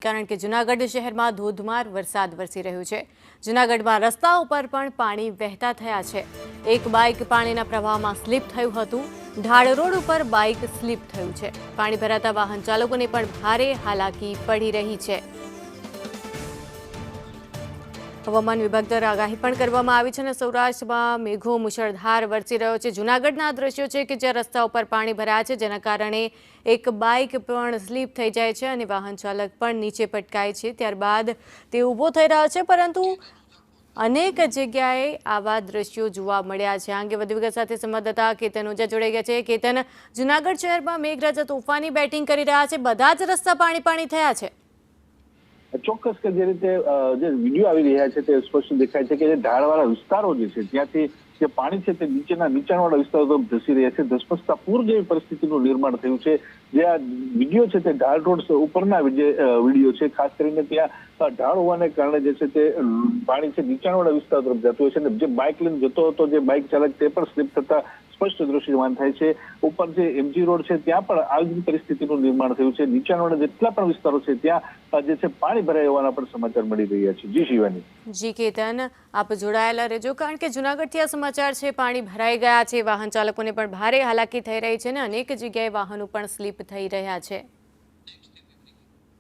કારણ કે જૂનાગઢ શહેરમાં ધોધમાર વરસાદ વરસી રહ્યો છે। જૂનાગઢમાં રસ્તાઓ પર પણ પાણી વહેતા થયા છે। એક બાઇક પાણીના પ્રવાહમાં સ્લીપ થયું હતું। ઢાળ રોડ ઉપર બાઇક સ્લીપ થયું છે। પાણી ભરાતા વાહન ચાલકોને પણ ભારે હાલાકી પડી રહી છે। હવામાન વિભાગ દ્વારા આગાહી પણ કરવામાં આવી છે અને સૌરાષ્ટ્રમાં મેઘો મુશળધાર વરસી રહ્યો છે। જૂનાગઢના દ્રશ્યો છે કે જ્યાં રસ્તા ઉપર પાણી ભરાયા છે, જેના કારણે એક બાઇક પણ સ્લીપ થઈ જાય છે અને વાહન ચાલક પણ નીચે પટકાય છે। ત્યારબાદ તે ઊભો થઈ રહ્યો છે, પરંતુ અનેક જગ્યાએ આવા દ્રશ્યો જોવા મળ્યા છે। આ અંગે વધુ વિગત સાથે સંવાદદાતા કેતન ઓઝા જોડાઈ ગયા છે। કેતન, જૂનાગઢ શહેરમાં મેઘરાજા તોફાની બેટિંગ કરી રહ્યા છે, બધા જ રસ્તા પાણી થયા છે। ચોક્કસ કે જે રીતે જે વિડીયો આવી રહ્યા છે તે સ્પષ્ટ દેખાય છે કે જે ઢાળવાળા વિસ્તારો જે છે ત્યાંથી જે પાણી છે તે નીચાણવાળા વિસ્તારો તરફ ધસી રહ્યા છે। ધસમસતા પૂર જેવી પરિસ્થિતિનું નિર્માણ થયું છે। જે આ વિડીયો છે તે ઢાળ રોડ ઉપરના જે વિડીયો છે, ખાસ કરીને ત્યાં ઢાળ હોવાને કારણે જે છે તે પાણી છે નીચાણવાળા વિસ્તાર તરફ જતું હોય છે અને જે બાઇક લઈને જતો હતો જે બાઇક ચાલક તે પણ સ્લીપ થતા સ્પષ્ટ દ્રશ્યમાન થાય છે। ઉપર જે એમજી રોડ છે ત્યાં પણ આવી પરિસ્થિતિનું નિર્માણ થયું છે। નીચાણવાળા જેટલા પણ વિસ્તારો છે ત્યાં જે છે પાણી ભરાઈ હોવાના પણ સમાચાર મળી રહ્યા છે। જી શિવાની। જી કેતન, આપ જોડાયેલા રહેજો, કારણ કે જૂનાગઢથી આ સમાચાર છે પાણી ભરાઈ ગયા છે, વાહન ચાલકોને પણ ભારે હાલાકી થઈ રહી છે અને અનેક જગ્યાએ વાહનો પણ સ્લીપ થઈ રહ્યા છે।